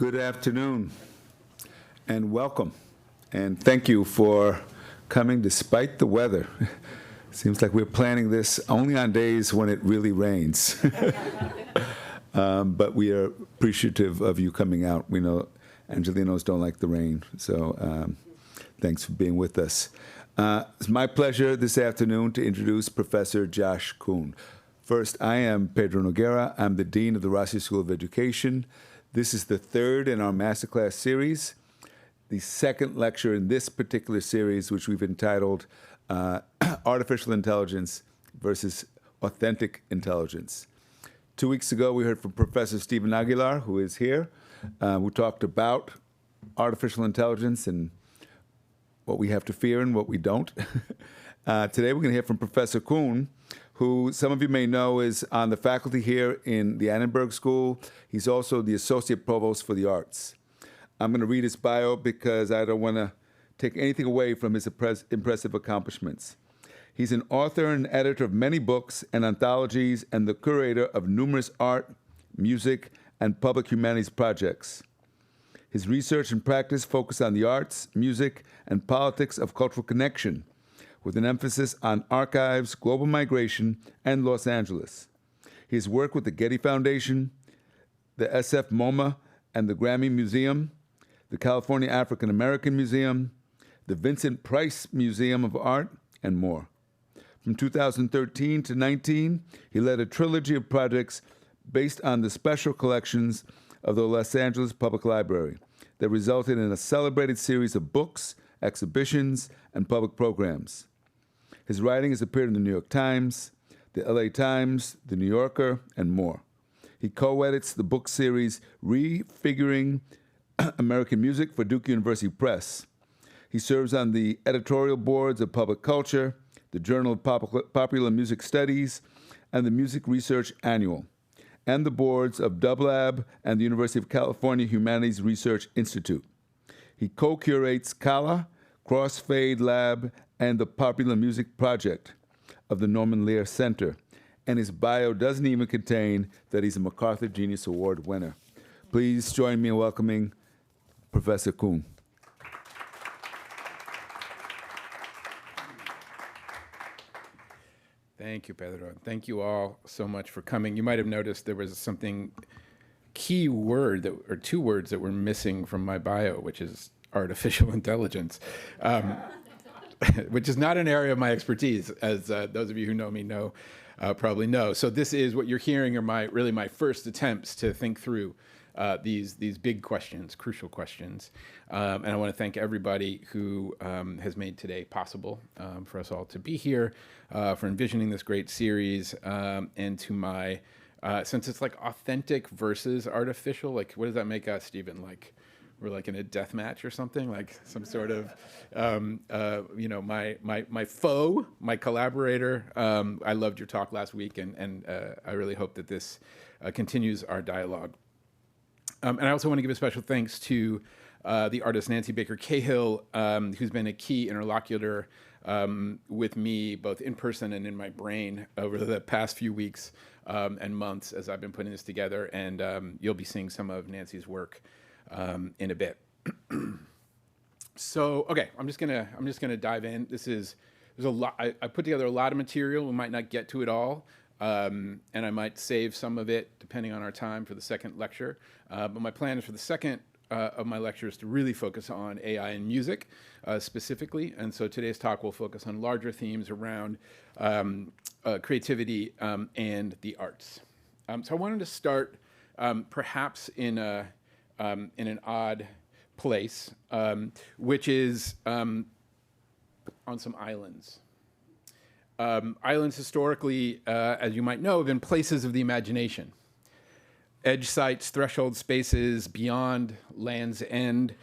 Good afternoon and welcome. And thank you for coming despite the weather. Seems like we're planning this only on days when it really rains. But we are appreciative of you coming out. We know Angelinos don't like the rain, so thanks for being with us. It's my pleasure this afternoon to introduce Professor Josh Kuhn. First, I am Pedro Noguera. I'm the Dean of the Rossier School of Education. This is the third in our masterclass series, the second lecture in this particular series, which we've entitled Artificial Intelligence versus Authentic Intelligence. 2 weeks ago, we heard from Professor Stephen Aguilar, who is here, who talked about artificial intelligence and what we have to fear and what we don't. Today, we're going to hear from Professor Kuhn, who some of you may know is on the faculty here in the Annenberg School. He's also the Associate Provost for the Arts. I'm going to read his bio because I don't want to take anything away from his impressive accomplishments. He's an author and editor of many books and anthologies and the curator of numerous art, music, and public humanities projects. His research and practice focus on the arts, music, and politics of cultural connection, with an emphasis on archives, global migration, and Los Angeles. He has worked with the Getty Foundation, the SF MoMA and the Grammy Museum, the California African American Museum, the Vincent Price Museum of Art, and more. From 2013 to 19, he led a trilogy of projects based on the special collections of the Los Angeles Public Library that resulted in a celebrated series of books, exhibitions, and public programs. His writing has appeared in the New York Times, the LA Times, the New Yorker, and more. He co-edits the book series Refiguring American Music for Duke University Press. He serves on the editorial boards of Public Culture, the Journal of Popular Music Studies, and the Music Research Annual, and the boards of DubLab and the University of California Humanities Research Institute. He co-curates CALA, Crossfade Lab, and the Popular Music Project of the Norman Lear Center. And his bio doesn't even contain that he's a MacArthur Genius Award winner. Please join me in welcoming Professor Kuhn. Thank you, Pedro. Thank you all so much for coming. You might have noticed there was something key word, or two words that were missing from my bio, which is artificial intelligence, which is not an area of my expertise, as those of you who know me probably know. So this is what you're hearing are really my first attempts to think through these big questions, crucial questions. And I want to thank everybody who has made today possible for us all to be here, for envisioning this great series, and to my, since it's like authentic versus artificial, like what does that make us, Stephen? Like we're like in a death match or something, like some sort of, my foe, my collaborator. I loved your talk last week, and I really hope that this continues our dialogue. And I also want to give a special thanks to the artist Nancy Baker Cahill, who's been a key interlocutor with me, both in person and in my brain, over the past few weeks and months as I've been putting this together. And you'll be seeing some of Nancy's work in a bit. So, okay, I'm just gonna dive in. There's a lot. I put together a lot of material. We might not get to it all. And I might save some of it, depending on our time, for the second lecture. But my plan is for the second of my lectures to really focus on AI and music specifically. And so today's talk will focus on larger themes around creativity and the arts. So I wanted to start perhaps in an odd place, which is on some islands. Islands historically, as you might know, have been places of the imagination. Edge sites, threshold spaces beyond land's end,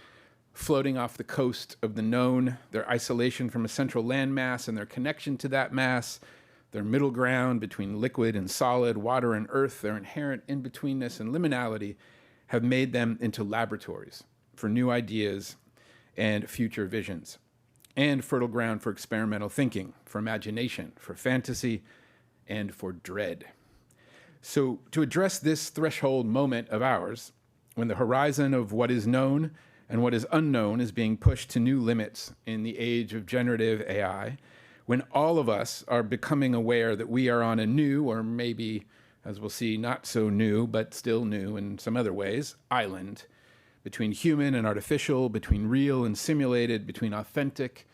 floating off the coast of the known, their isolation from a central landmass and their connection to that mass, their middle ground between liquid and solid, water and earth, their inherent in-betweenness and liminality have made them into laboratories for new ideas and future visions, and fertile ground for experimental thinking, for imagination, for fantasy, and for dread. So to address this threshold moment of ours, when the horizon of what is known and what is unknown is being pushed to new limits in the age of generative AI, when all of us are becoming aware that we are on a new, or maybe, as we'll see, not so new, but still new in some other ways, island, between human and artificial, between real and simulated, between authentic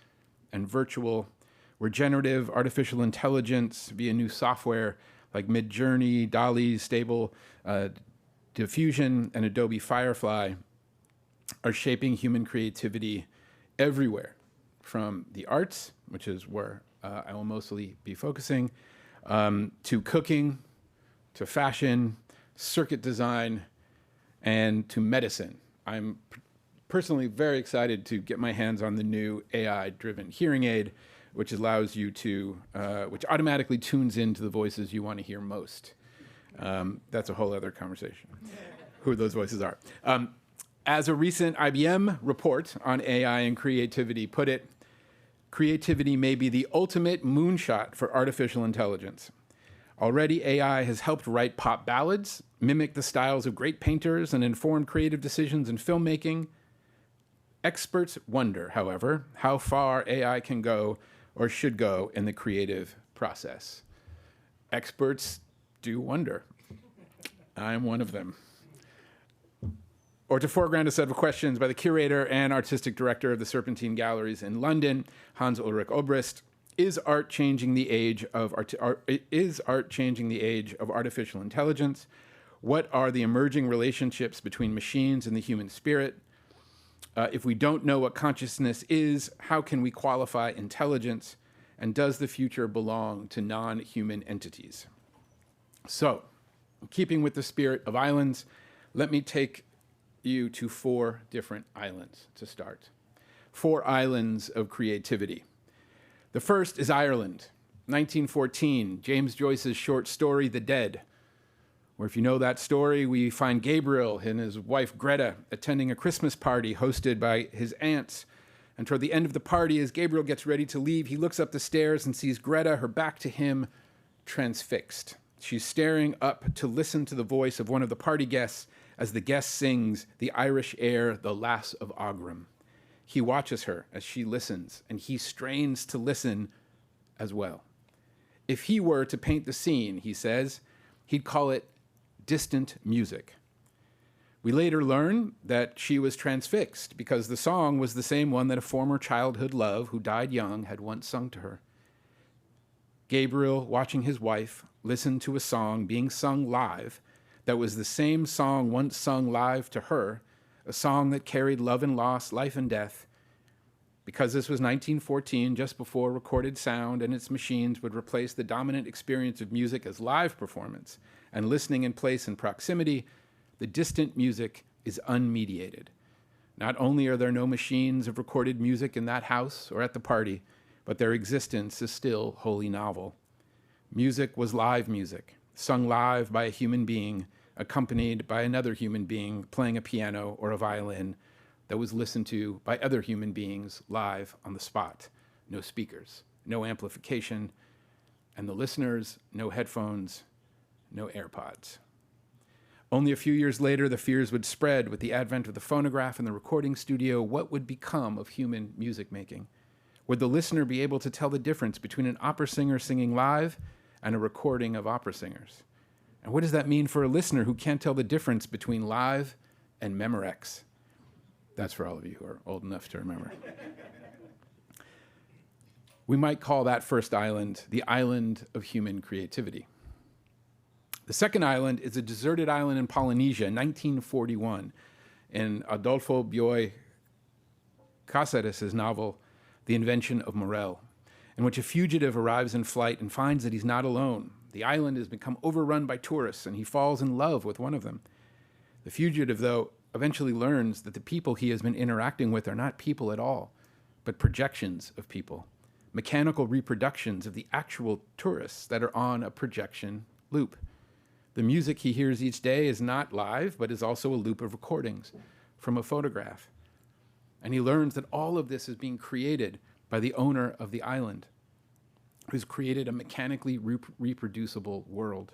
and virtual, where generative artificial intelligence via new software like Midjourney, DALL-E, Stable Diffusion, and Adobe Firefly are shaping human creativity everywhere, from the arts, which is where I will mostly be focusing, to cooking, to fashion, circuit design, and to medicine. I'm personally very excited to get my hands on the new AI-driven hearing aid, which allows you to, which automatically tunes into the voices you want to hear most. That's a whole other conversation, who those voices are. As a recent IBM report on AI and creativity put it, creativity may be the ultimate moonshot for artificial intelligence. Already, AI has helped write pop ballads, mimic the styles of great painters, and inform creative decisions in filmmaking. Experts wonder, however, how far AI can go or should go in the creative process. Experts do wonder. I'm one of them. Or to foreground a set of questions by the curator and artistic director of the Serpentine Galleries in London, Hans Ulrich Obrist: Is art changing the age of artificial intelligence? What are the emerging relationships between machines and the human spirit? If we don't know what consciousness is, how can we qualify intelligence? And does the future belong to non-human entities? So, keeping with the spirit of islands, let me take you to 4 different islands to start. 4 islands of creativity. The first is Ireland, 1914, James Joyce's short story, The Dead, where, if you know that story, we find Gabriel and his wife Greta attending a Christmas party hosted by his aunts. And toward the end of the party, as Gabriel gets ready to leave, he looks up the stairs and sees Greta, her back to him, transfixed. She's staring up to listen to the voice of one of the party guests as the guest sings the Irish air, The Lass of Aughrim. He watches her as she listens, and he strains to listen as well. If he were to paint the scene, he says, he'd call it distant music. We later learn that she was transfixed because the song was the same one that a former childhood love who died young had once sung to her. Gabriel, watching his wife, listened to a song being sung live that was the same song once sung live to her, a song that carried love and loss, life and death. Because this was 1914, just before recorded sound and its machines would replace the dominant experience of music as live performance and listening in place and proximity, the distant music is unmediated. Not only are there no machines of recorded music in that house or at the party, but their existence is still wholly novel. Music was live music, sung live by a human being, accompanied by another human being playing a piano or a violin that was listened to by other human beings live on the spot. No speakers, no amplification, and the listeners, no headphones, no AirPods. Only a few years later, the fears would spread with the advent of the phonograph and the recording studio. What would become of human music making? Would the listener be able to tell the difference between an opera singer singing live and a recording of opera singers? And what does that mean for a listener who can't tell the difference between live and Memorex? That's for all of you who are old enough to remember. We might call that first island the island of human creativity. The second island is a deserted island in Polynesia, 1941, in Adolfo Bioy Cáceres' novel, The Invention of Morel, in which a fugitive arrives in flight and finds that he's not alone. The island has become overrun by tourists, and he falls in love with one of them. The fugitive, though, eventually learns that the people he has been interacting with are not people at all, but projections of people, mechanical reproductions of the actual tourists that are on a projection loop. The music he hears each day is not live, but is also a loop of recordings from a photograph. And he learns that all of this is being created by the owner of the island, who's created a mechanically reproducible world.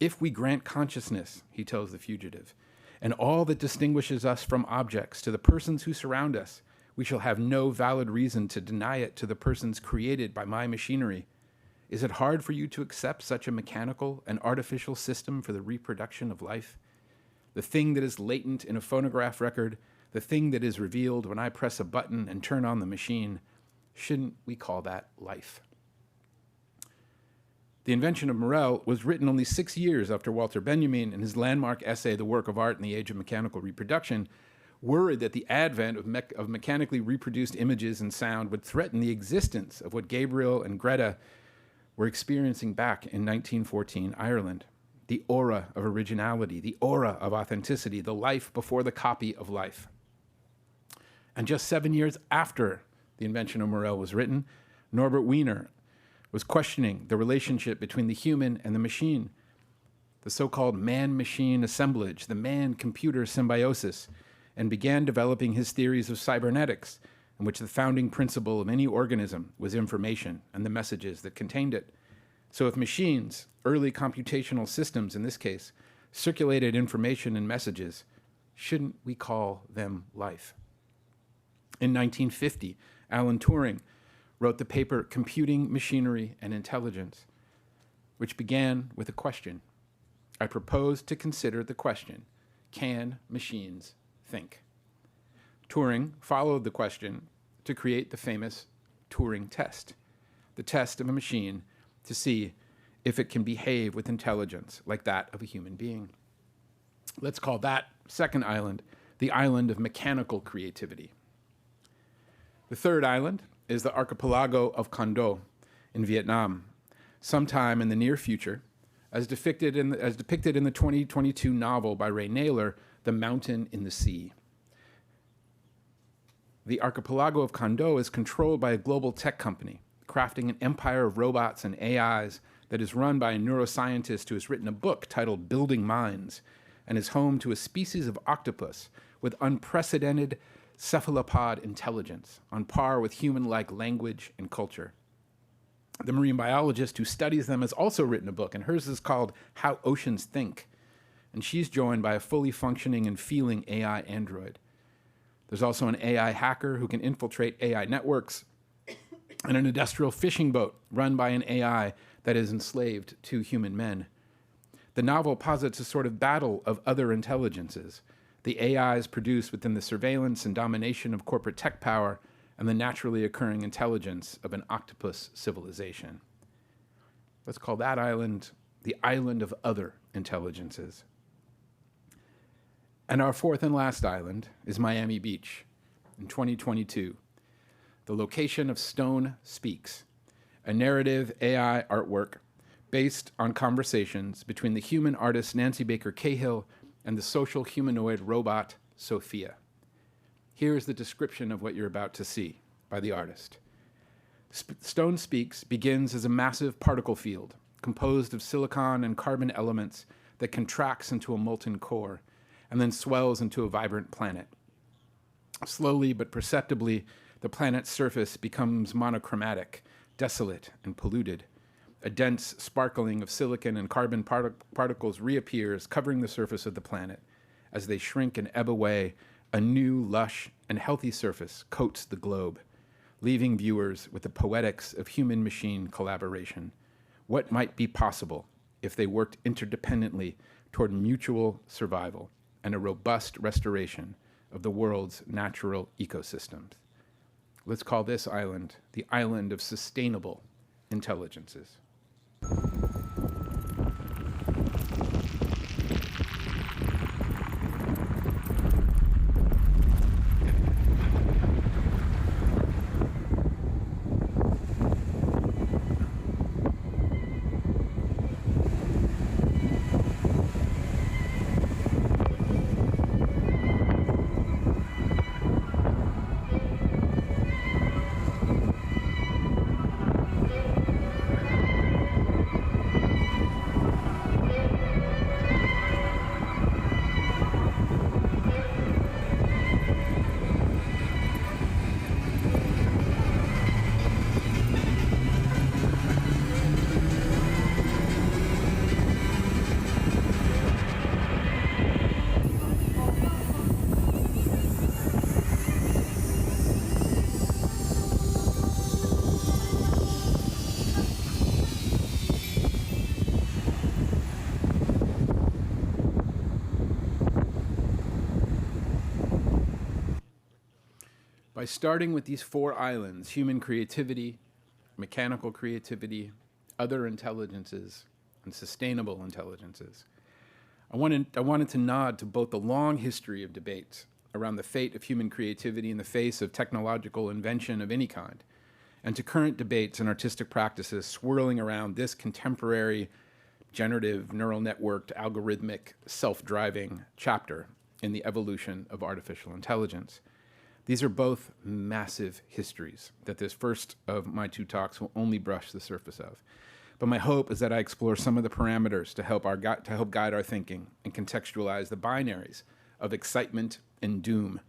If we grant consciousness, he tells the fugitive, and all that distinguishes us from objects to the persons who surround us, we shall have no valid reason to deny it to the persons created by my machinery. Is it hard for you to accept such a mechanical and artificial system for the reproduction of life? The thing that is latent in a phonograph record, the thing that is revealed when I press a button and turn on the machine, shouldn't we call that life? The Invention of Morel was written only 6 years after Walter Benjamin, in his landmark essay, The Work of Art in the Age of Mechanical Reproduction, worried that the advent of mechanically reproduced images and sound would threaten the existence of what Gabriel and Greta were experiencing back in 1914 Ireland. The aura of originality, the aura of authenticity, the life before the copy of life. And just 7 years after The Invention of Morel was written, Norbert Wiener was questioning the relationship between the human and the machine, the so-called man-machine assemblage, the man-computer symbiosis, and began developing his theories of cybernetics, in which the founding principle of any organism was information and the messages that contained it. So if machines, early computational systems in this case, circulated information and messages, shouldn't we call them life? In 1950, Alan Turing wrote the paper Computing Machinery and Intelligence, which began with a question. I propose to consider the question, can machines think? Turing followed the question to create the famous Turing test, the test of a machine to see if it can behave with intelligence like that of a human being. Let's call that second island the island of mechanical creativity. The third island is the archipelago of Con Do in Vietnam, sometime in the near future, as depicted in the 2022 novel by Ray Naylor, The Mountain in the Sea. The archipelago of Con Do is controlled by a global tech company, crafting an empire of robots and AIs that is run by a neuroscientist who has written a book titled Building Minds and is home to a species of octopus with unprecedented cephalopod intelligence, on par with human-like language and culture. The marine biologist who studies them has also written a book, and hers is called How Oceans Think, and she's joined by a fully functioning and feeling AI android. There's also an AI hacker who can infiltrate AI networks, and an industrial fishing boat run by an AI that is enslaved to human men. The novel posits a sort of battle of other intelligences, the AIs produced within the surveillance and domination of corporate tech power, and the naturally occurring intelligence of an octopus civilization. Let's call that island the island of other intelligences. And our fourth and last island is Miami Beach in 2022, the location of Stone Speaks, a narrative AI artwork based on conversations between the human artist Nancy Baker Cahill and the social humanoid robot Sophia. Here's the description of what you're about to see by the artist. Stone Speaks begins as a massive particle field composed of silicon and carbon elements that contracts into a molten core and then swells into a vibrant planet. Slowly but perceptibly, the planet's surface becomes monochromatic, desolate, and polluted. A dense sparkling of silicon and carbon particles reappears, covering the surface of the planet. As they shrink and ebb away, a new, lush, and healthy surface coats the globe, leaving viewers with the poetics of human-machine collaboration. What might be possible if they worked interdependently toward mutual survival and a robust restoration of the world's natural ecosystems? Let's call this island the island of sustainable intelligences. by starting with these 4 islands: human creativity, mechanical creativity, other intelligences, and sustainable intelligences. I wanted to nod to both the long history of debates around the fate of human creativity in the face of technological invention of any kind, and to current debates and artistic practices swirling around this contemporary generative, neural networked, algorithmic, self-driving chapter in the evolution of artificial intelligence. These are both massive histories that this first of my 2 talks will only brush the surface of. But my hope is that I explore some of the parameters to help guide our thinking and contextualize the binaries of excitement and doom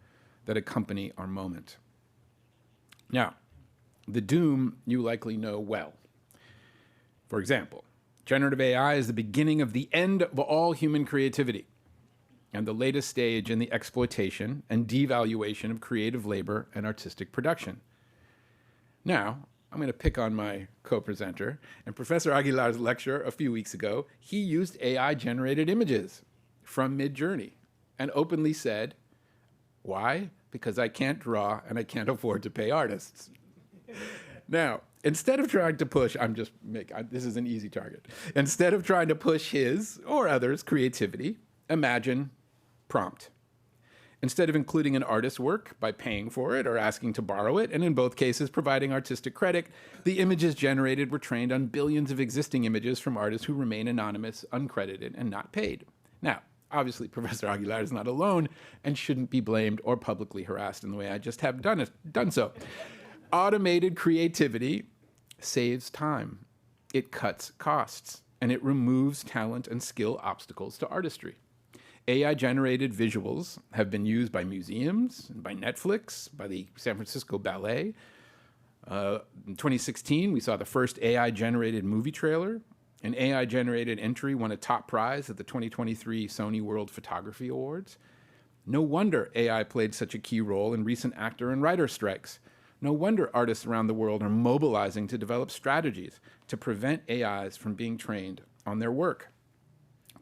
that accompany our moment. Now, the doom you likely know well. For example, generative AI is the beginning of the end of all human creativity and the latest stage in the exploitation and devaluation of creative labor and artistic production. Now, I'm going to pick on my co-presenter. In Professor Aguilar's lecture a few weeks ago, he used AI-generated images from Midjourney and openly said, why? Because I can't draw and I can't afford to pay artists. Now, instead of trying to push, this is an easy target. Instead of trying to push his or others' creativity, imagine prompt. Instead of including an artist's work by paying for it or asking to borrow it, and in both cases providing artistic credit, the images generated were trained on billions of existing images from artists who remain anonymous, uncredited, and not paid. Now, obviously, Professor Aguilar is not alone and shouldn't be blamed or publicly harassed in the way I just have done so. Automated creativity saves time, it cuts costs, and it removes talent and skill obstacles to artistry. AI-generated visuals have been used by museums, by Netflix, by the San Francisco Ballet. In 2016, we saw the first AI-generated movie trailer. An AI-generated entry won a top prize at the 2023 Sony World Photography Awards. No wonder AI played such a key role in recent actor and writer strikes. No wonder artists around the world are mobilizing to develop strategies to prevent AIs from being trained on their work.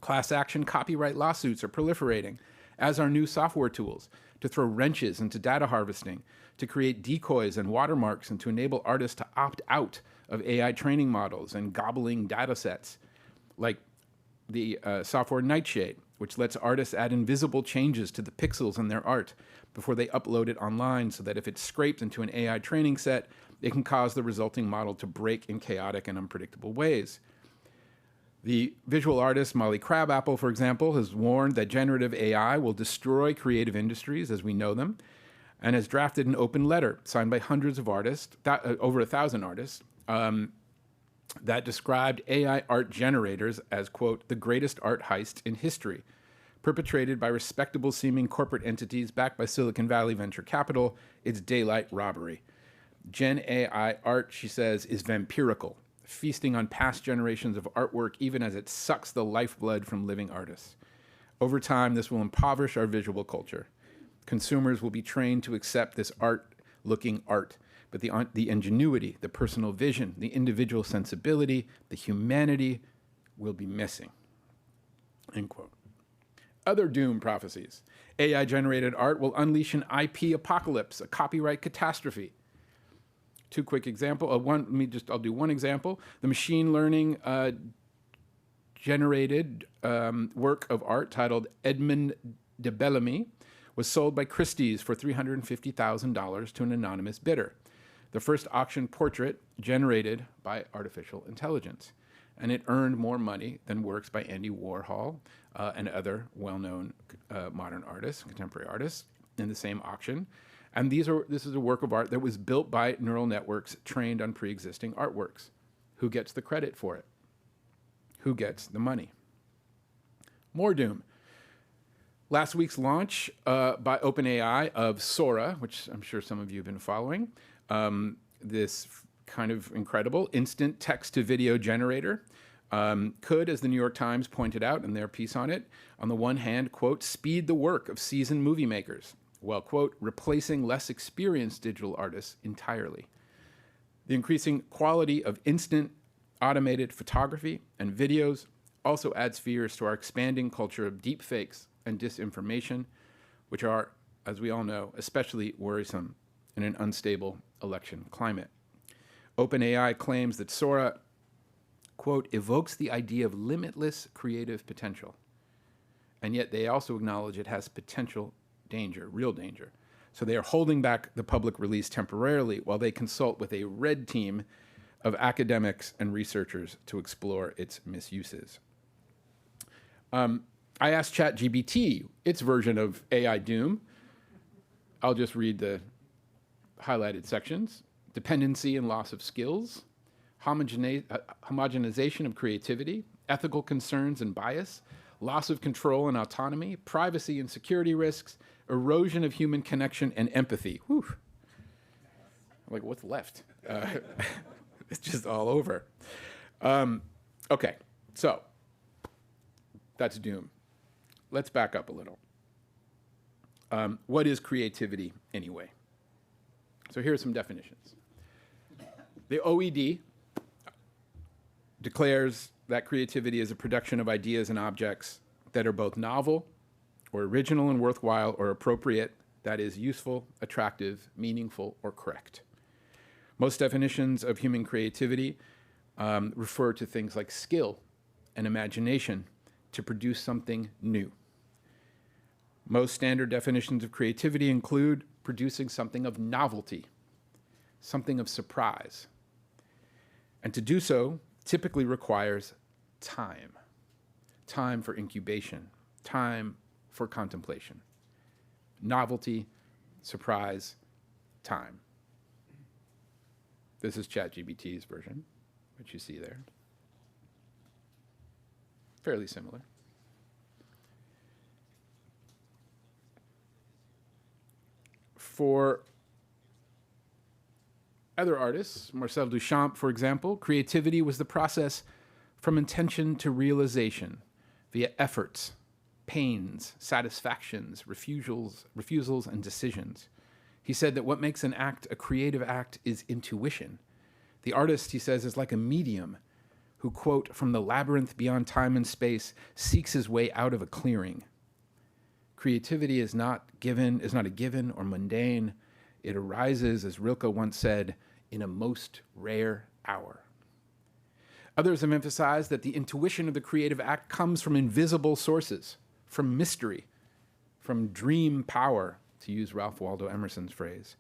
Class action copyright lawsuits are proliferating, as are new software tools to throw wrenches into data harvesting, to create decoys and watermarks, and to enable artists to opt out of AI training models and gobbling data sets, like the software Nightshade, which lets artists add invisible changes to the pixels in their art before they upload it online, so that if it's scraped into an AI training set, it can cause the resulting model to break in chaotic and unpredictable ways. The visual artist Molly Crabapple, for example, has warned that generative AI will destroy creative industries as we know them, and has drafted an open letter signed by hundreds of artists, over 1,000 artists, that described AI art generators as, quote, the greatest art heist in history, perpetrated by respectable-seeming corporate entities backed by Silicon Valley venture capital. It's daylight robbery. Gen AI art, she says, is vampirical, feasting on past generations of artwork even as it sucks the lifeblood from living artists. Over time, this will impoverish our visual culture. Consumers will be trained to accept this art-looking art, but the ingenuity, the personal vision, the individual sensibility, the humanity will be missing. End quote. Other doom prophecies. AI-generated art will unleash an IP apocalypse, a copyright catastrophe. 2 quick examples. I'll do one example. The machine learning generated work of art titled Edmund de Bellamy was sold by Christie's for $350,000 to an anonymous bidder. The first auction portrait generated by artificial intelligence. And it earned more money than works by Andy Warhol and other well-known modern artists, contemporary artists, in the same auction. And this is a work of art that was built by neural networks trained on pre-existing artworks. Who gets the credit for it? Who gets the money? More doom. Last week's launch by OpenAI of Sora, which I'm sure some of you have been following, this kind of incredible instant text-to-video generator, could, as the New York Times pointed out in their piece on it, on the one hand, quote, speed the work of seasoned movie makers, while, quote, replacing less experienced digital artists entirely. The increasing quality of instant automated photography and videos also adds fears to our expanding culture of deepfakes and disinformation, which are, as we all know, especially worrisome in an unstable election climate. OpenAI claims that Sora, quote, evokes the idea of limitless creative potential. And yet they also acknowledge it has potential danger, real danger. So they are holding back the public release temporarily while they consult with a red team of academics and researchers to explore its misuses. I asked ChatGPT its version of AI doom. I'll just read the highlighted sections. Dependency and loss of skills, homogenization of creativity, ethical concerns and bias, loss of control and autonomy, privacy and security risks, erosion of human connection and empathy. Whew. I'm like, what's left? It's just all over. Okay, so that's doom. Let's back up a little. What is creativity anyway? So here are some definitions. The OED declares that creativity is a production of ideas and objects that are both novel or original and worthwhile or appropriate, that is, useful, attractive, meaningful, or correct. Most definitions of human creativity refer to things like skill and imagination to produce something new. Most standard definitions of creativity include producing something of novelty, something of surprise. And to do so typically requires time. Time for incubation, time for contemplation. Novelty, surprise, time. This is ChatGPT's version, which you see there. Fairly similar. For other artists, Marcel Duchamp, for example, creativity was the process from intention to realization via efforts, pains, satisfactions, refusals, and decisions. He said that what makes an act a creative act is intuition. The artist, he says, is like a medium who, quote, from the labyrinth beyond time and space, seeks his way out of a clearing. Creativity is not a given or mundane. It arises, as Rilke once said, in a most rare hour. Others have emphasized that the intuition of the creative act comes from invisible sources, from mystery, from dream power, to use Ralph Waldo Emerson's phrase,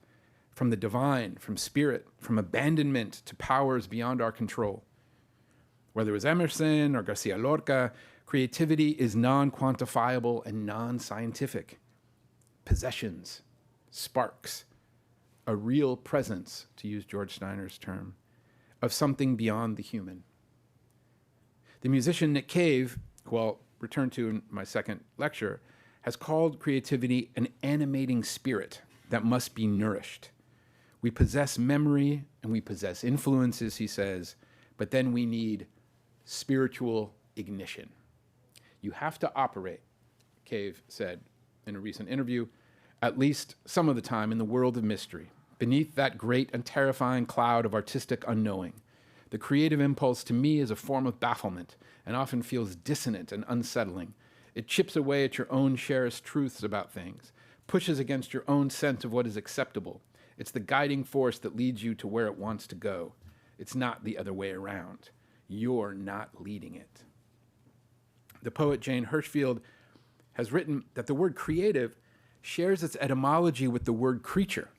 from the divine, from spirit, from abandonment to powers beyond our control. Whether it was Emerson or Garcia Lorca, creativity is non-quantifiable and non-scientific. Possessions, sparks, a real presence, to use George Steiner's term, of something beyond the human. The musician Nick Cave, who I'll return to in my second lecture, has called creativity an animating spirit that must be nourished. We possess memory and we possess influences, he says, but then we need spiritual ignition. You have to operate, Cave said in a recent interview, at least some of the time in the world of mystery, beneath that great and terrifying cloud of artistic unknowing. The creative impulse to me is a form of bafflement and often feels dissonant and unsettling. It chips away at your own cherished truths about things, pushes against your own sense of what is acceptable. It's the guiding force that leads you to where it wants to go. It's not the other way around. You're not leading it. The poet Jane Hirschfield has written that the word creative shares its etymology with the word creature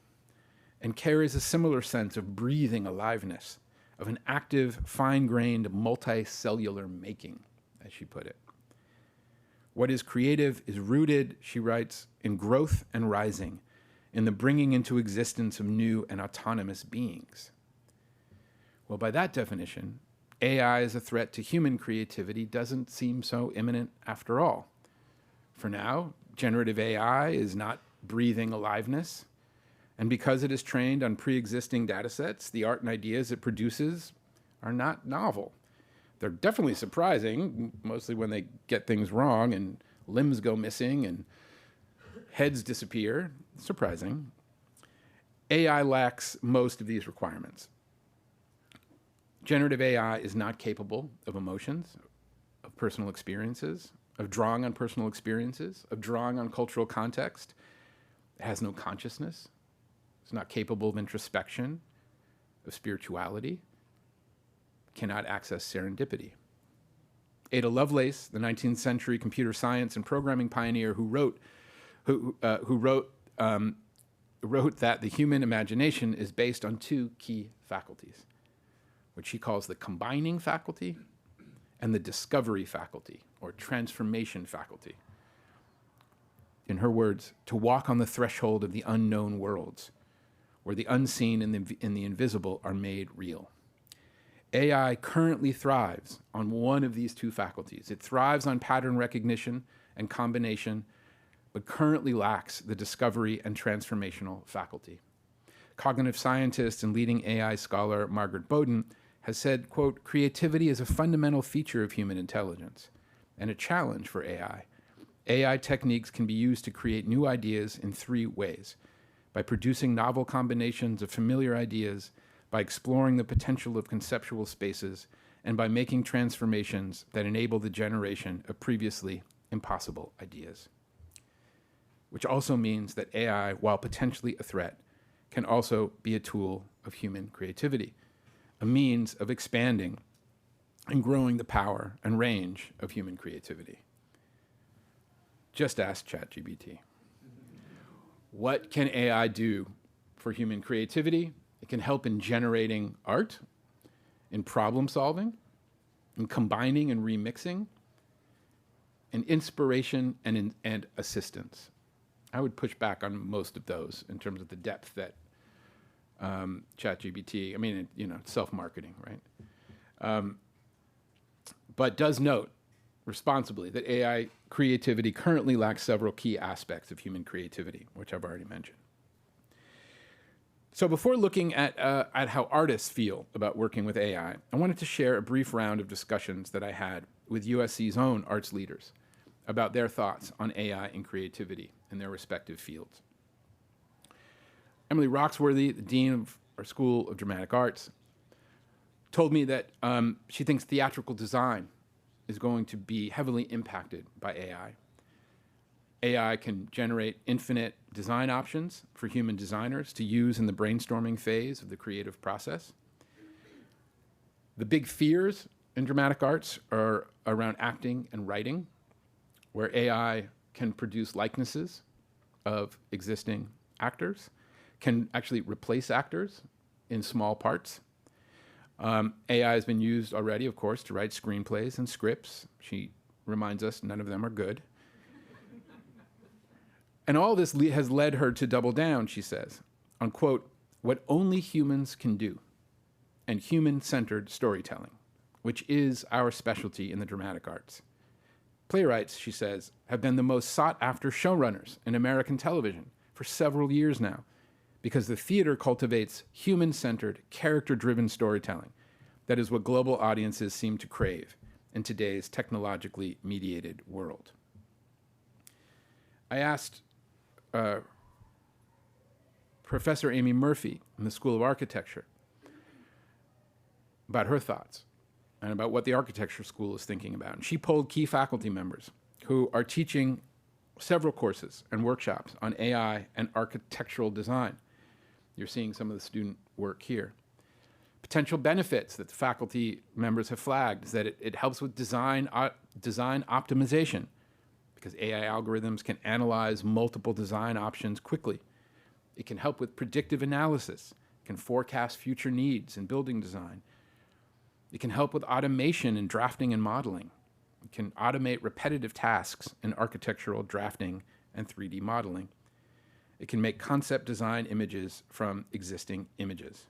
and carries a similar sense of breathing aliveness, of an active, fine-grained, multicellular making, as she put it. What is creative is rooted, she writes, in growth and rising, in the bringing into existence of new and autonomous beings. Well, by that definition, AI as a threat to human creativity doesn't seem so imminent after all. For now, generative AI is not breathing aliveness, and because it is trained on pre-existing data sets, the art and ideas it produces are not novel. They're definitely surprising, mostly when they get things wrong and limbs go missing and heads disappear. Surprising. AI lacks most of these requirements. Generative AI is not capable of emotions, of personal experiences, of drawing on personal experiences, of drawing on cultural context. It has no consciousness. It's not capable of introspection, of spirituality, cannot access serendipity. Ada Lovelace, the 19th century computer science and programming pioneer who wrote that the human imagination is based on two key faculties, which she calls the combining faculty and the discovery faculty, or transformation faculty. In her words, to walk on the threshold of the unknown worlds, where the unseen and the invisible are made real. AI currently thrives on one of these two faculties. It thrives on pattern recognition and combination, but currently lacks the discovery and transformational faculty. Cognitive scientist and leading AI scholar Margaret Bowden has said, quote, "Creativity is a fundamental feature of human intelligence and a challenge for AI. AI techniques can be used to create new ideas in three ways: by producing novel combinations of familiar ideas, by exploring the potential of conceptual spaces, and by making transformations that enable the generation of previously impossible ideas." Which also means that AI, while potentially a threat, can also be a tool of human creativity, a means of expanding and growing the power and range of human creativity. Just ask ChatGPT. What can AI do for human creativity? It can help in generating art, in problem solving, in combining and remixing, in inspiration and assistance. I would push back on most of those in terms of the depth that ChatGPT, I mean, it's self-marketing, right? But does note responsibly that AI creativity currently lacks several key aspects of human creativity, which I've already mentioned. So before looking at how artists feel about working with AI, I wanted to share a brief round of discussions that I had with USC's own arts leaders about their thoughts on AI and creativity in their respective fields. Emily Roxworthy, the dean of our School of Dramatic Arts, told me that she thinks theatrical design is going to be heavily impacted by AI. AI can generate infinite design options for human designers to use in the brainstorming phase of the creative process. The big fears in dramatic arts are around acting and writing, where AI can produce likenesses of existing actors, can actually replace actors in small parts. AI has been used already, of course, to write screenplays and scripts. She reminds us none of them are good. And all this has led her to double down, she says, on, quote, what only humans can do, and human-centered storytelling, which is our specialty in the dramatic arts. Playwrights, she says, have been the most sought-after showrunners in American television for several years now, because the theater cultivates human-centered, character-driven storytelling. That is what global audiences seem to crave in today's technologically mediated world. I asked Professor Amy Murphy in the School of Architecture about her thoughts and about what the architecture school is thinking about. And she polled key faculty members who are teaching several courses and workshops on AI and architectural design. You're seeing some of the student work here. Potential benefits that the faculty members have flagged is that it helps with design optimization, because AI algorithms can analyze multiple design options quickly. It can help with predictive analysis, can forecast future needs in building design. It can help with automation in drafting and modeling. It can automate repetitive tasks in architectural drafting and 3D modeling. It can make concept design images from existing images.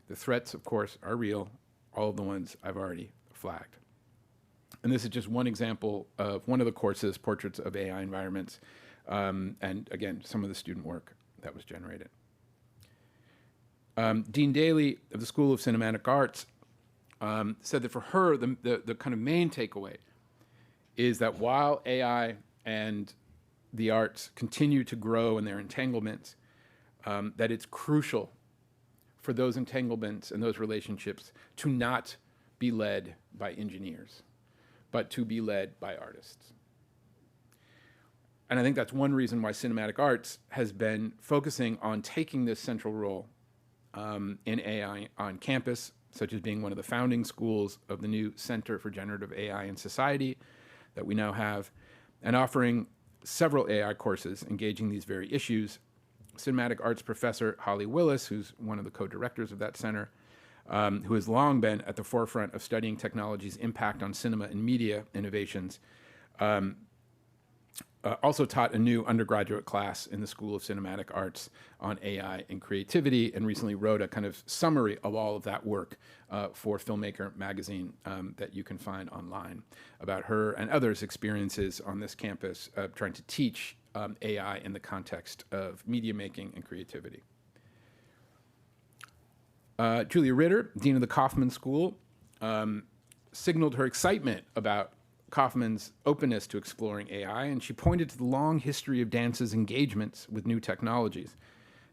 The threats, of course, are real, all of the ones I've already flagged. And this is just one example of one of the courses, Portraits of AI Environments, and again, some of the student work that was generated. Dean Daly of the School of Cinematic Arts said that for her, the kind of main takeaway is that while AI and the arts continue to grow in their entanglements, that it's crucial for those entanglements and those relationships to not be led by engineers, but to be led by artists. And I think that's one reason why cinematic arts has been focusing on taking this central role in AI on campus, such as being one of the founding schools of the new Center for Generative AI in Society that we now have, and offering several AI courses engaging these very issues. Cinematic arts professor Holly Willis, who's one of the co-directors of that center, who has long been at the forefront of studying technology's impact on cinema and media innovations, also taught a new undergraduate class in the School of Cinematic Arts on AI and creativity, and recently wrote a kind of summary of all of that work for Filmmaker magazine that you can find online about her and others' experiences on this campus trying to teach AI in the context of media making and creativity. Julia Ritter, Dean of the Kaufman School, signaled her excitement about Kaufman's openness to exploring AI, and she pointed to the long history of dance's engagements with new technologies.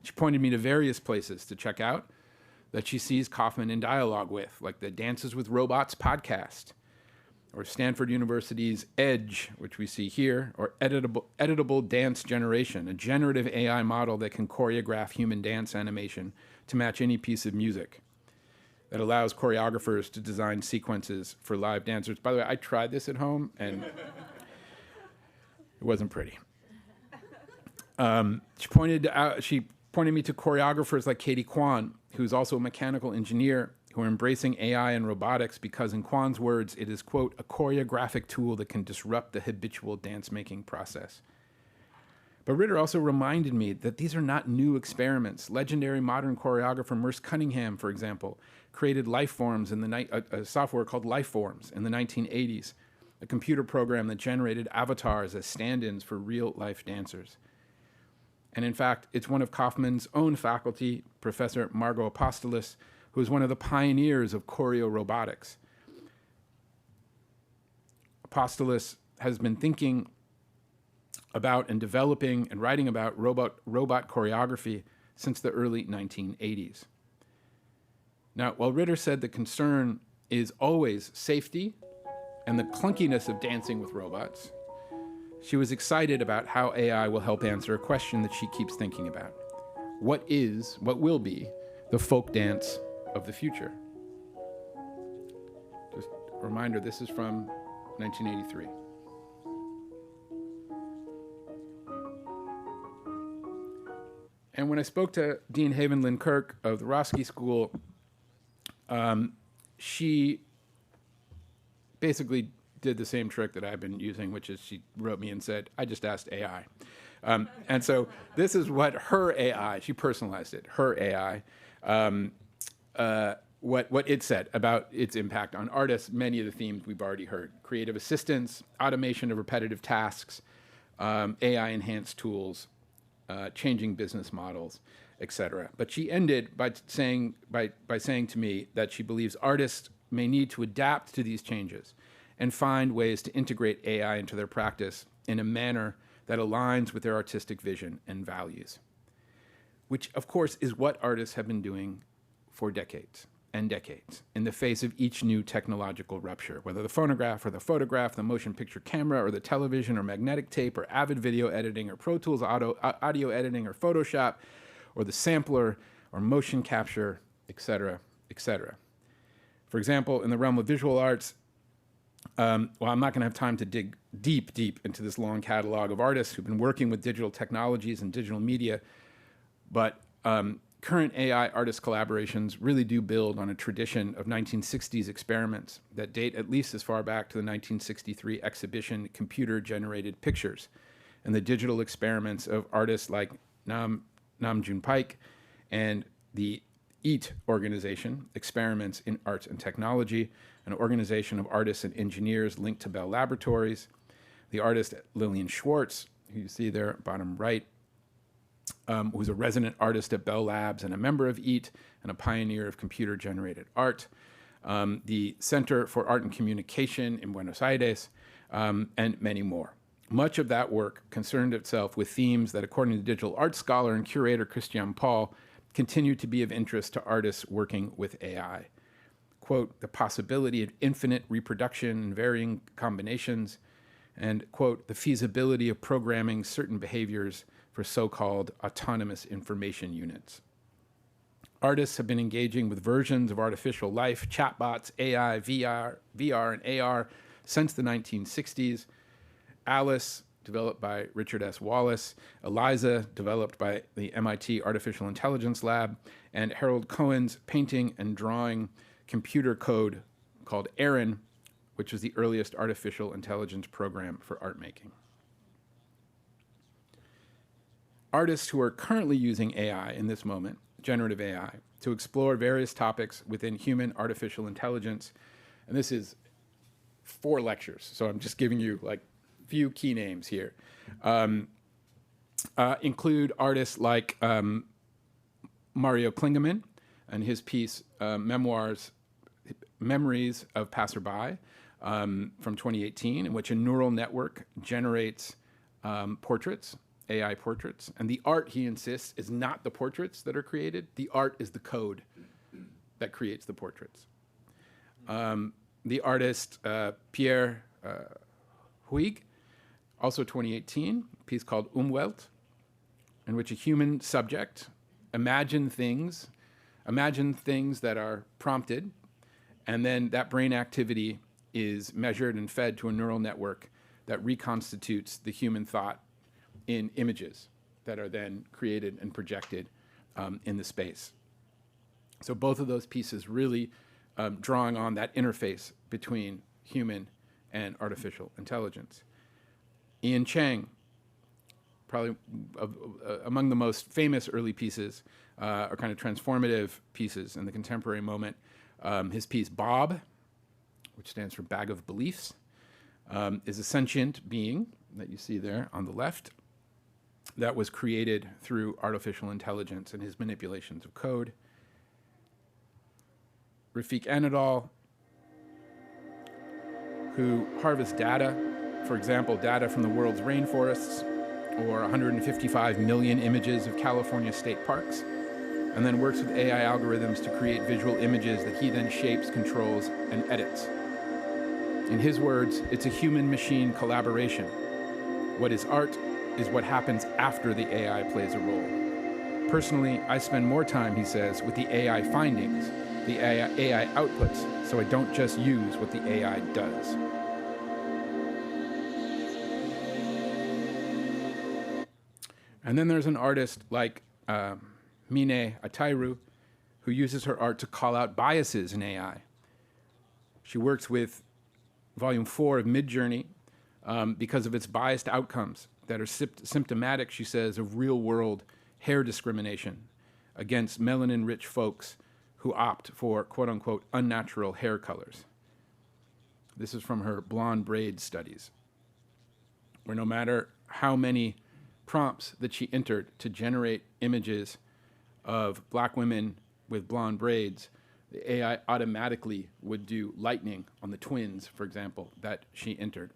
She pointed me to various places to check out that she sees Kaufman in dialogue with, like the Dances with Robots podcast, or Stanford University's EDGE, which we see here, or editable dance generation, a generative AI model that can choreograph human dance animation to match any piece of music, that allows choreographers to design sequences for live dancers. By the way, I tried this at home, and it wasn't pretty. She pointed me to choreographers like Katie Kwan, who's also a mechanical engineer, who are embracing AI and robotics because, in Kwan's words, it is, quote, a choreographic tool that can disrupt the habitual dance-making process. But Ritter also reminded me that these are not new experiments. Legendary modern choreographer Merce Cunningham, for example, created Lifeforms in a software called Lifeforms in the 1980s, a computer program that generated avatars as stand-ins for real-life dancers. And in fact, it's one of Kaufman's own faculty, Professor Margot Apostolos, who is one of the pioneers of choreo-robotics. Apostolos has been thinking about and developing and writing about robot choreography since the early 1980s. Now, while Ritter said the concern is always safety and the clunkiness of dancing with robots, she was excited about how AI will help answer a question that she keeps thinking about. What will be, the folk dance of the future? Just a reminder, this is from 1983. And when I spoke to Dean Haven Lynn Kirk of the Rossier School, she basically did the same trick that I've been using, which is she wrote me and said, I just asked AI. And so this is what her AI, she personalized it, her AI, what it said about its impact on artists, many of the themes we've already heard: creative assistance, automation of repetitive tasks, AI-enhanced tools, changing business models, etc. But she ended by saying to me that she believes artists may need to adapt to these changes and find ways to integrate AI into their practice in a manner that aligns with their artistic vision and values, which, of course, is what artists have been doing for decades and decades in the face of each new technological rupture, whether the phonograph or the photograph, the motion picture camera or the television or magnetic tape or Avid video editing or Pro Tools audio editing or Photoshop or the sampler or motion capture, et cetera, et cetera. For example, in the realm of visual arts, well, I'm not going to have time to dig deep into this long catalog of artists who've been working with digital technologies and digital media, but current AI artist collaborations really do build on a tradition of 1960s experiments that date at least as far back to the 1963 exhibition Computer-Generated Pictures, and the digital experiments of artists like Nam June Paik and the EAT organization, Experiments in Arts and Technology, an organization of artists and engineers linked to Bell Laboratories, the artist Lillian Schwartz, who you see there, bottom right, who's a resident artist at Bell Labs and a member of EAT and a pioneer of computer-generated art, the Center for Art and Communication in Buenos Aires, and many more. Much of that work concerned itself with themes that, according to digital art scholar and curator Christian Paul, continue to be of interest to artists working with AI. Quote, the possibility of infinite reproduction and varying combinations, and, quote, the feasibility of programming certain behaviors for so-called autonomous information units. Artists have been engaging with versions of artificial life, chatbots, AI, VR, and AR since the 1960s. Alice, developed by Richard S. Wallace, Eliza, developed by the MIT Artificial Intelligence Lab, and Harold Cohen's painting and drawing computer code called Aaron, which was the earliest artificial intelligence program for art making. Artists who are currently using AI in this moment, generative AI, to explore various topics within human artificial intelligence, and this is 4 lectures, so I'm just giving you like few key names here, include artists like Mario Klingemann and his piece Memories of Passerby from 2018, in which a neural network generates portraits, AI portraits. And the art, he insists, is not the portraits that are created. The art is the code that creates the portraits. The artist Pierre Huyghe, also 2018, a piece called Umwelt, in which a human subject imagines things that are prompted, and then that brain activity is measured and fed to a neural network that reconstitutes the human thought in images that are then created and projected in the space. So both of those pieces really drawing on that interface between human and artificial intelligence. Ian Chang, probably among the most famous early pieces, or kind of transformative pieces in the contemporary moment, his piece Bob, which stands for Bag of Beliefs, is a sentient being that you see there on the left that was created through artificial intelligence and his manipulations of code. Rafik Anadol, who harvests data, for example, data from the world's rainforests, or 155 million images of California state parks, and then works with AI algorithms to create visual images that he then shapes, controls, and edits. In his words, it's a human-machine collaboration. What is art is what happens after the AI plays a role. Personally, I spend more time, he says, with the AI findings, the AI outputs, so I don't just use what the AI does. And then there's an artist like Mine Atairu, who uses her art to call out biases in AI. She works with Volume 4 of Midjourney because of its biased outcomes that are symptomatic, she says, of real-world hair discrimination against melanin-rich folks who opt for, quote-unquote, unnatural hair colors. This is from her blonde braid studies, where no matter how many prompts that she entered to generate images of black women with blonde braids, the AI automatically would do lightning on the twins, for example, that she entered.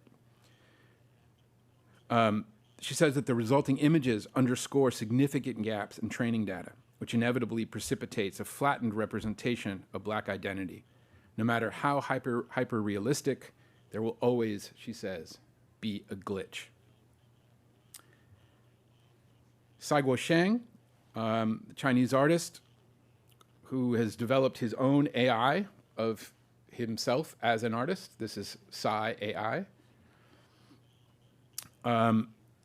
She says that the resulting images underscore significant gaps in training data, which inevitably precipitates a flattened representation of black identity. No matter how hyper-realistic, there will always, she says, be a glitch. Saiguo Sheng, the Chinese artist who has developed his own AI of himself as an artist, this is Psy AI,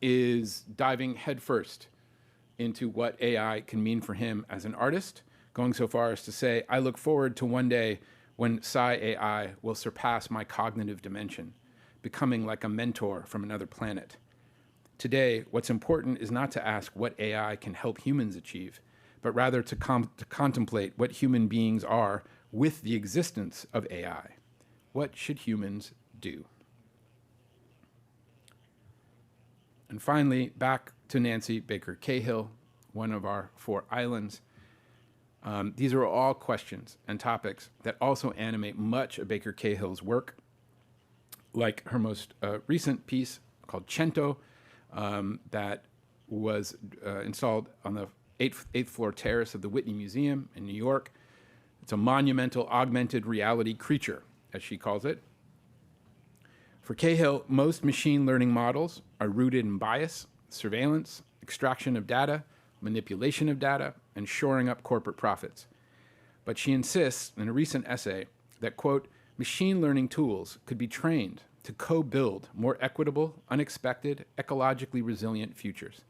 is diving headfirst into what AI can mean for him as an artist, going so far as to say, I look forward to one day when Psy AI will surpass my cognitive dimension, becoming like a mentor from another planet. Today, what's important is not to ask what AI can help humans achieve, but rather to contemplate what human beings are with the existence of AI. What should humans do? And finally, back to Nancy Baker Cahill, one of our 4 islands. These are all questions and topics that also animate much of Baker Cahill's work, like her most recent piece called Cento, that was installed on the 8th floor terrace of the Whitney Museum in New York. It's a monumental augmented reality creature, as she calls it, For Cahill, most machine learning models are rooted in bias, surveillance, extraction of data, manipulation of data, and shoring up corporate profits. But she insists in a recent essay that, quote, machine learning tools could be trained to co-build more equitable, unexpected, ecologically resilient futures.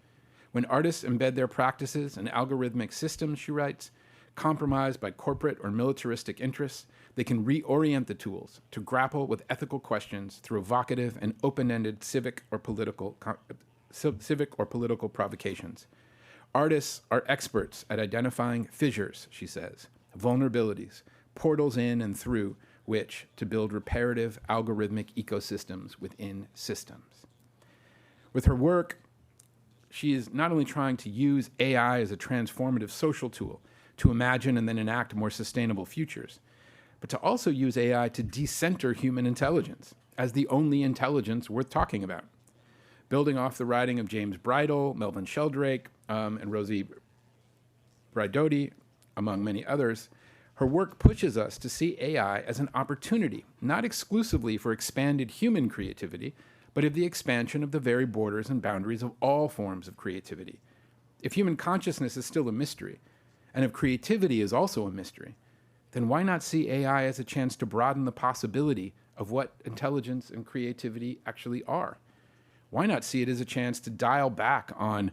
When artists embed their practices in algorithmic systems, she writes, compromised by corporate or militaristic interests, they can reorient the tools to grapple with ethical questions through evocative and open-ended civic or political provocations. Artists are experts at identifying fissures, she says, vulnerabilities, portals in and through which to build reparative algorithmic ecosystems within systems. With her work, she is not only trying to use AI as a transformative social tool to imagine and then enact more sustainable futures, but to also use AI to decenter human intelligence as the only intelligence worth talking about. Building off the writing of James Bridle, Melvin Sheldrake, and Rosie Braidotti, among many others, her work pushes us to see AI as an opportunity, not exclusively for expanded human creativity, but of the expansion of the very borders and boundaries of all forms of creativity. If human consciousness is still a mystery, and if creativity is also a mystery, then why not see AI as a chance to broaden the possibility of what intelligence and creativity actually are? Why not see it as a chance to dial back on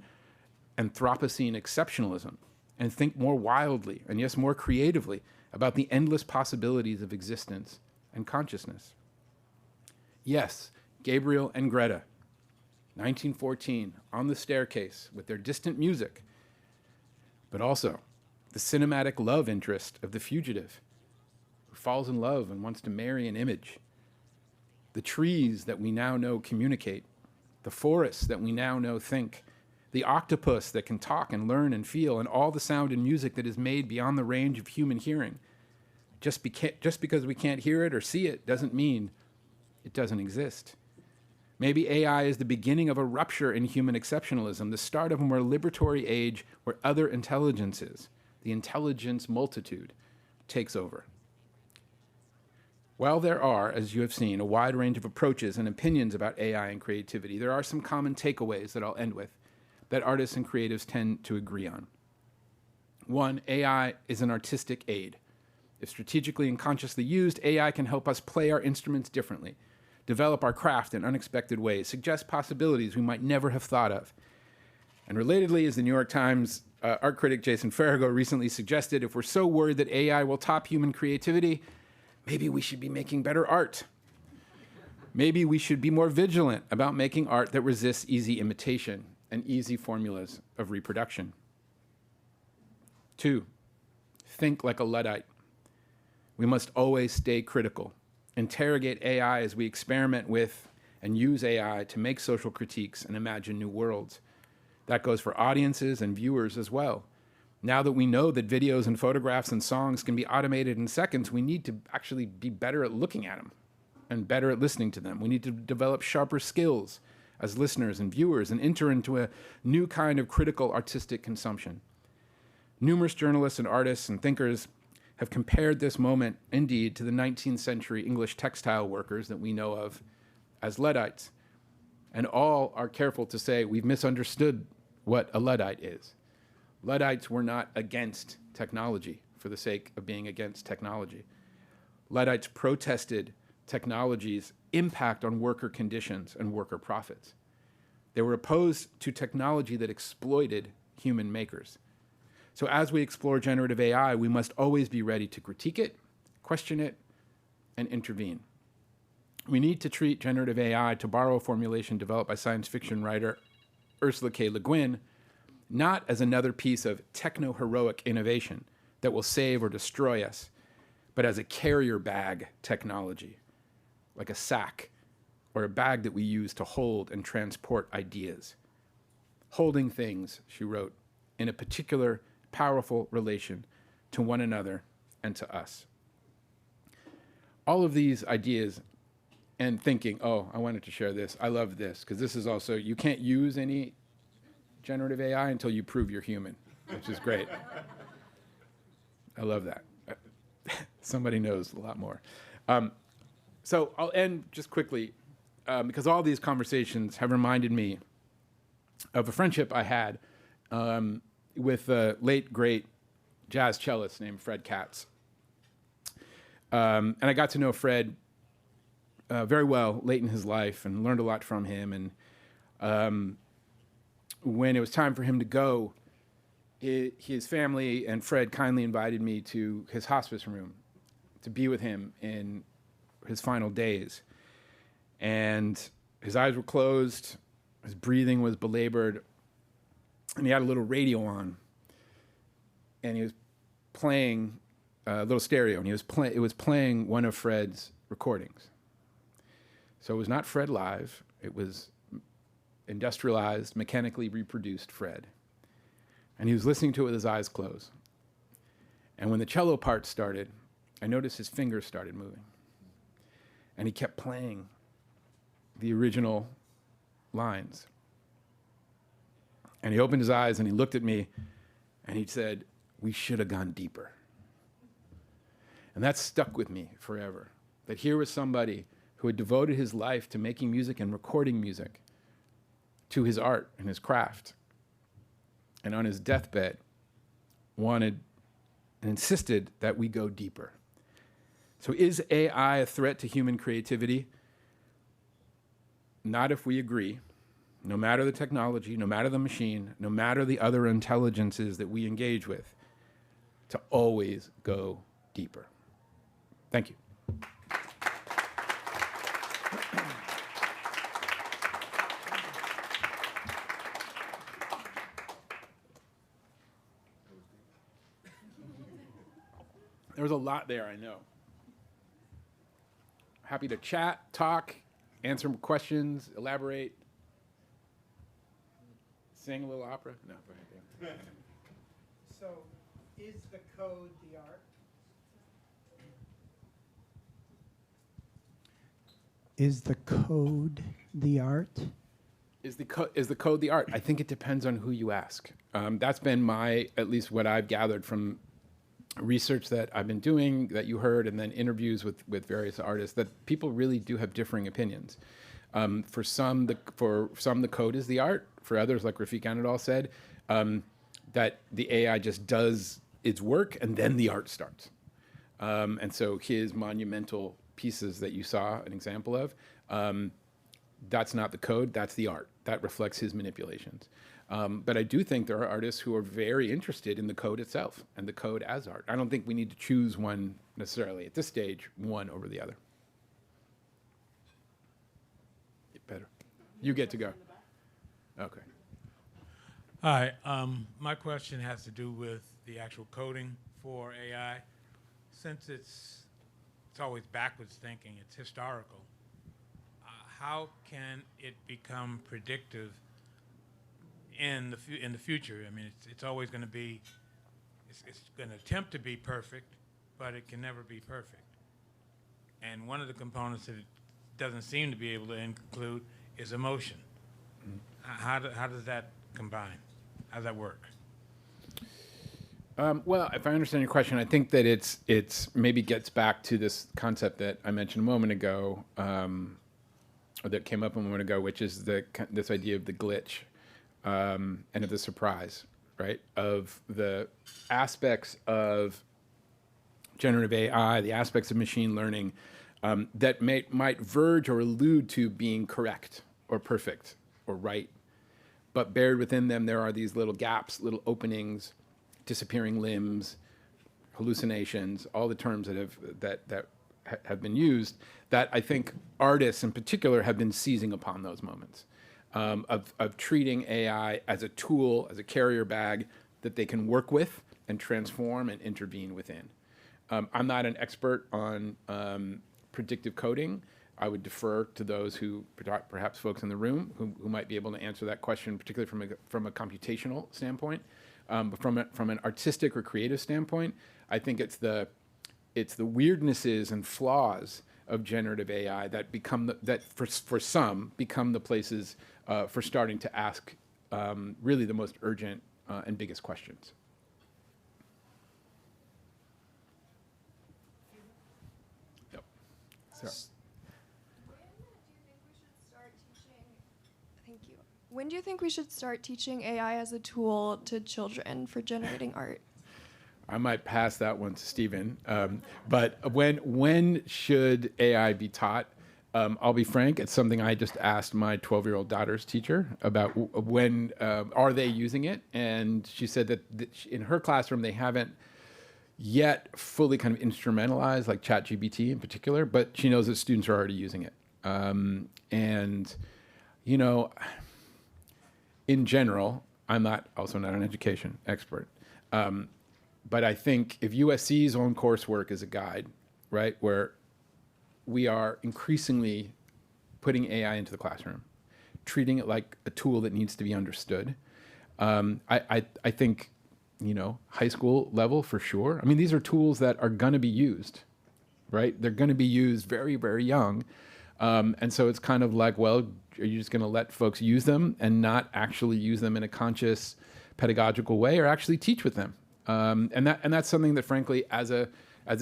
Anthropocene exceptionalism and think more wildly and, yes, more creatively about the endless possibilities of existence and consciousness? Yes, Gabriel and Greta, 1914, on the staircase with their distant music, but also the cinematic love interest of the fugitive who falls in love and wants to marry an image. The trees that we now know communicate, the forests that we now know think, the octopus that can talk and learn and feel, and all the sound and music that is made beyond the range of human hearing. Just because we can't hear it or see it doesn't mean it doesn't exist. Maybe AI is the beginning of a rupture in human exceptionalism, the start of a more liberatory age where other intelligences, the intelligence multitude, takes over. While there are, as you have seen, a wide range of approaches and opinions about AI and creativity, there are some common takeaways that I'll end with that artists and creatives tend to agree on. One, AI is an artistic aid. If strategically and consciously used, AI can help us play our instruments differently, develop our craft in unexpected ways, suggest possibilities we might never have thought of. And relatedly, as the New York Times art critic Jason Farrago recently suggested, if we're so worried that AI will top human creativity, maybe we should be making better art. Maybe we should be more vigilant about making art that resists easy imitation and easy formulas of reproduction. Two, think like a Luddite. We must always stay critical, interrogate AI as we experiment with and use AI to make social critiques and imagine new worlds. That goes for audiences and viewers as well. Now that we know that videos and photographs and songs can be automated in seconds, we need to actually be better at looking at them and better at listening to them. We need to develop sharper skills as listeners and viewers and enter into a new kind of critical artistic consumption. Numerous journalists and artists and thinkers have compared this moment, indeed, to the 19th century English textile workers that we know of as Luddites. And all are careful to say we've misunderstood what a Luddite is. Luddites were not against technology for the sake of being against technology. Luddites protested technology's impact on worker conditions and worker profits. They were opposed to technology that exploited human makers. So as we explore generative AI, we must always be ready to critique it, question it, and intervene. We need to treat generative AI, to borrow a formulation developed by science fiction writer Ursula K. Le Guin, not as another piece of techno-heroic innovation that will save or destroy us, but as a carrier bag technology, like a sack or a bag that we use to hold and transport ideas. Holding things, she wrote, in a particular powerful relation to one another and to us. All of these ideas and thinking, oh, I wanted to share this. I love this, because this is also, you can't use any generative AI until you prove you're human, which is great. I love that. Somebody knows a lot more. So I'll end just quickly because all these conversations have reminded me of a friendship I had with a late, great jazz cellist named Fred Katz. And I got to know Fred very well late in his life and learned a lot from him. And when it was time for him to go, his family and Fred kindly invited me to his hospice room to be with him in his final days. And his eyes were closed, his breathing was belabored, and he had a little radio on. And he was playing a little stereo, and it was playing one of Fred's recordings. So it was not Fred live, it was industrialized, mechanically reproduced Fred. And he was listening to it with his eyes closed. And when the cello part started, I noticed his fingers started moving. And he kept playing the original lines. And he opened his eyes and he looked at me and he said, "We should have gone deeper." And that stuck with me forever. That here was somebody who had devoted his life to making music and recording music, to his art and his craft, and on his deathbed wanted and insisted that we go deeper. So is AI a threat to human creativity? Not if we agree, no matter the technology, no matter the machine, no matter the other intelligences that we engage with, to always go deeper. Thank you. There was a lot there, I know. Happy to chat, talk, answer questions, elaborate, sing a little opera. No, go ahead. So, is the code the art? Is the code the art? Is the code the art? I think it depends on who you ask. That's been at least what I've gathered from research that I've been doing, that you heard, and then interviews with various artists, that people really do have differing opinions. For some, the code is the art. For others, like Rafiq Anadol said, that the AI just does its work and then the art starts. And so his monumental pieces that you saw an example of, that's not the code, that's the art. That reflects his manipulations. But I do think there are artists who are very interested in the code itself and the code as art. I don't think we need to choose one necessarily at this stage, one over the other. Better. You get to go. Okay. Hi, my question has to do with the actual coding for AI. Since it's always backwards thinking, it's historical, how can it become predictive in the future? I mean, it's always going to be, it's going to attempt to be perfect, but it can never be perfect. And one of the components that it doesn't seem to be able to include is emotion. How does that combine? How does that work? Well, if I understand your question, I think that it's maybe gets back to this concept that I mentioned a moment ago, or that came up a moment ago, which is this idea of the glitch and of the surprise, right? Of the aspects of generative AI, the aspects of machine learning that might verge or allude to being correct or perfect or right. But buried within them, there are these little gaps, little openings, disappearing limbs, hallucinations, all the terms that have been used, that I think artists in particular have been seizing upon those moments of treating AI as a tool, as a carrier bag that they can work with and transform and intervene within. I'm not an expert on predictive coding. I would defer to those who, perhaps folks in the room, who might be able to answer that question, particularly from a computational standpoint. But from an artistic or creative standpoint, I think it's the weirdnesses and flaws of generative AI that for some become the places for starting to ask really the most urgent and biggest questions. Yep. So. When do you think we should start teaching AI as a tool to children for generating art? I might pass that one to Stephen. But when should AI be taught? I'll be frank, it's something I just asked my 12-year-old daughter's teacher about when are they using it? And she said that in her classroom, they haven't yet fully kind of instrumentalized, like ChatGPT in particular, but she knows that students are already using it. And, you know, in general, I'm also not an education expert. But I think if USC's own coursework is a guide, right, where we are increasingly putting AI into the classroom, treating it like a tool that needs to be understood. I think, you know, high school level for sure. I mean, these are tools that are going to be used, right? They're going to be used very, very young. And so it's kind of like, well, are you just going to let folks use them and not actually use them in a conscious pedagogical way, or actually teach with them? And that's something that, frankly, as a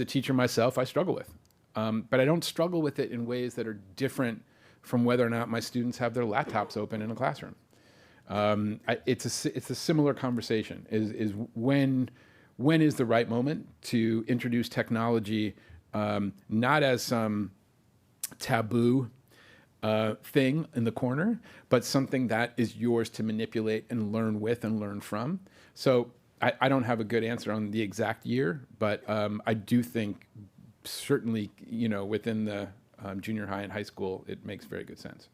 teacher myself, I struggle with. But I don't struggle with it in ways that are different from whether or not my students have their laptops open in a classroom. It's a similar conversation. Is when is the right moment to introduce technology, not as some taboo thing in the corner, but something that is yours to manipulate and learn with and learn from. So I don't have a good answer on the exact year, but I do think certainly, you know, within the junior high and high school, it makes very good sense.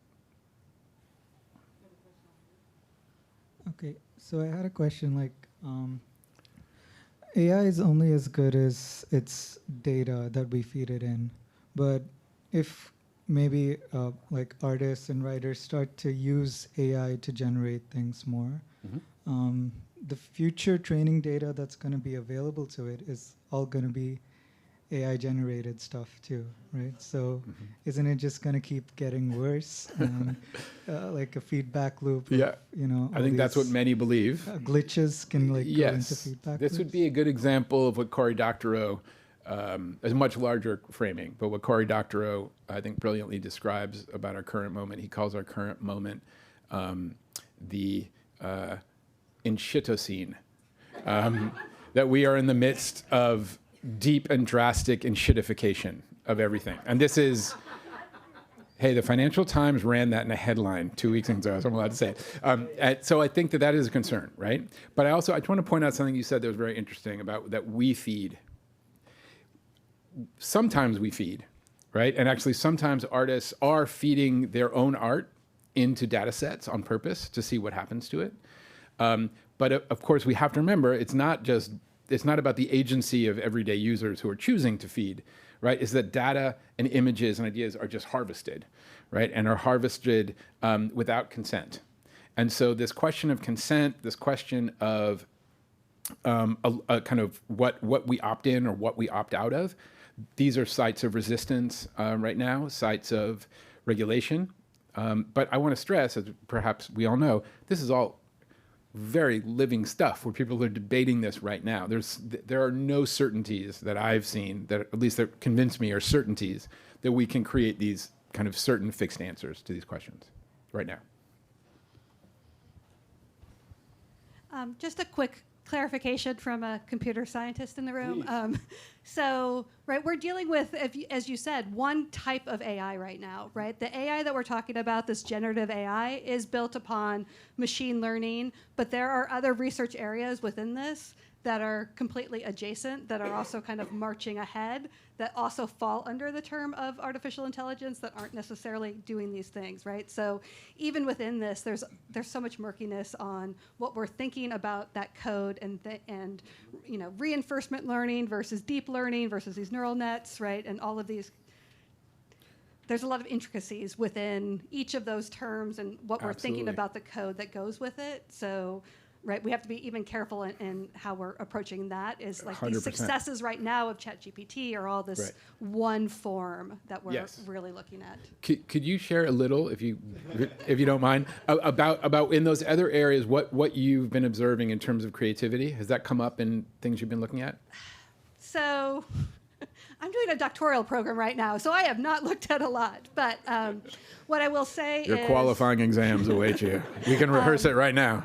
Okay, so I had a question, like, AI is only as good as its data that we feed it in, but if maybe like artists and writers start to use AI to generate things more, the future training data that's going to be available to it is all going to be AI generated stuff too, right? So isn't it just going to keep getting worse, and like a feedback loop? Yeah, of, you know, I think that's what many believe. Glitches can like go into Yes, feedback this loops? would be a good example of what Cory Doctorow, as much larger framing, but what Cory Doctorow, I think, brilliantly describes about our current moment. He calls our current moment the Enshitocene, that we are in the midst of deep and drastic enshittification of everything. And this is, hey, the Financial Times ran that in a headline 2 weeks ago, so I'm allowed to say it. So I think that is a concern, right? But I just want to point out something you said that was very interesting about that we feed. Sometimes we feed, right? And actually sometimes artists are feeding their own art into data sets on purpose to see what happens to it. But of course, we have to remember, it's not about the agency of everyday users who are choosing to feed, right? It's that data and images and ideas are just harvested, right? And are harvested without consent. And so this question of consent, this question of a kind of what we opt in or what we opt out of, these are sites of resistance right now, sites of regulation. But I want to stress, as perhaps we all know, this is all very living stuff where people are debating this right now. There are no certainties that I've seen, that at least that convince me are certainties that we can create these kind of certain fixed answers to these questions right now. Just a quick clarification from a computer scientist in the room. So, right, we're dealing with, as you said, one type of AI right now, right? The AI that we're talking about, this generative AI, is built upon machine learning, but there are other research areas within this that are completely adjacent, that are also kind of marching ahead, that also fall under the term of artificial intelligence, that aren't necessarily doing these things, right? So even within this, there's so much murkiness on what we're thinking about that code and you know, reinforcement learning versus deep learning versus these neural nets, right? And all of these. There's a lot of intricacies within each of those terms and what we're thinking about the code that goes with it. So, right, we have to be even careful in how we're approaching that. Is like 100%. These successes right now of ChatGPT are all this one form that we're really looking at. Could you share a little, if you don't mind, about in those other areas what you've been observing in terms of creativity? Has that come up in things you've been looking at? So, I'm doing a doctoral program right now, so I have not looked at a lot. But what I will say Your is... qualifying exams await you. We can rehearse it right now.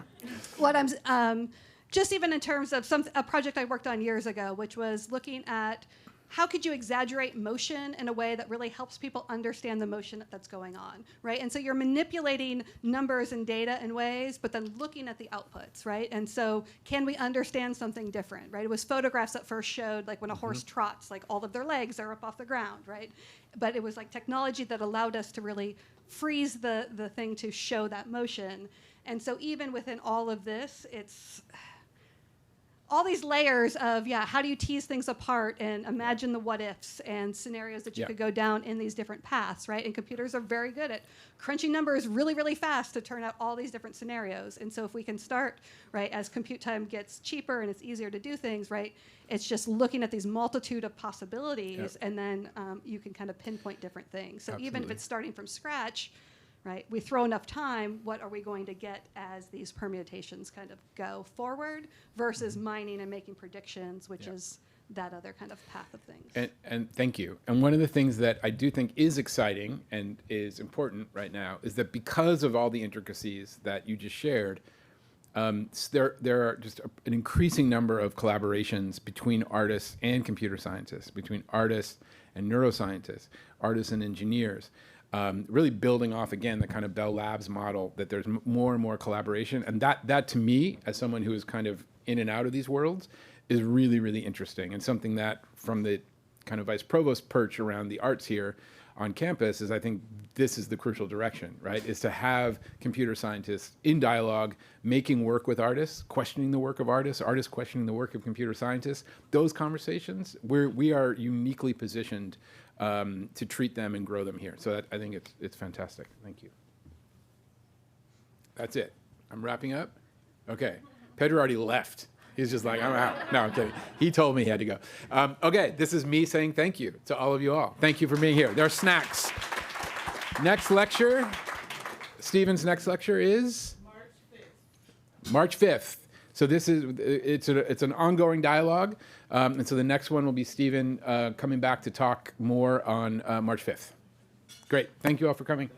What I'm just even in terms of a project I worked on years ago, which was looking at how could you exaggerate motion in a way that really helps people understand the motion that's going on, right? And so you're manipulating numbers and data in ways, but then looking at the outputs, right? And so can we understand something different, right? It was photographs that first showed like when a horse trots, like all of their legs are up off the ground, right? But it was like technology that allowed us to really freeze the thing to show that motion. And so even within all of this, it's all these layers of, how do you tease things apart and imagine the what ifs and scenarios that you could go down in these different paths, right? And computers are very good at crunching numbers really, really fast to turn out all these different scenarios. And so if we can start, right, as compute time gets cheaper and it's easier to do things, right, it's just looking at these multitude of possibilities, and then you can kind of pinpoint different things. So even if it's starting from scratch, right, we throw enough time, what are we going to get as these permutations kind of go forward versus mining and making predictions, which is that other kind of path of things. And thank you. And one of the things that I do think is exciting and is important right now is that because of all the intricacies that you just shared, there are just an increasing number of collaborations between artists and computer scientists, between artists and neuroscientists, artists and engineers. Really building off, again, the kind of Bell Labs model, that there's more and more collaboration. And that to me, as someone who is kind of in and out of these worlds, is really, really interesting. And something that from the kind of vice provost perch around the arts here on campus is, I think this is the crucial direction, right? Is to have computer scientists in dialogue, making work with artists, questioning the work of artists, artists questioning the work of computer scientists. Those conversations, we are uniquely positioned to treat them and grow them here. So I think it's fantastic. Thank you. That's it. I'm wrapping up. Okay. Pedro already left. He's just like, I'm out. No, I'm kidding. He told me he had to go. Okay, this is me saying thank you to all of you all. Thank you for being here. There are snacks. Next lecture, Stephen's next lecture is? March 5th. So it's an ongoing dialogue. And so the next one will be Stephen coming back to talk more on March 5th. Great. Thank you all for coming.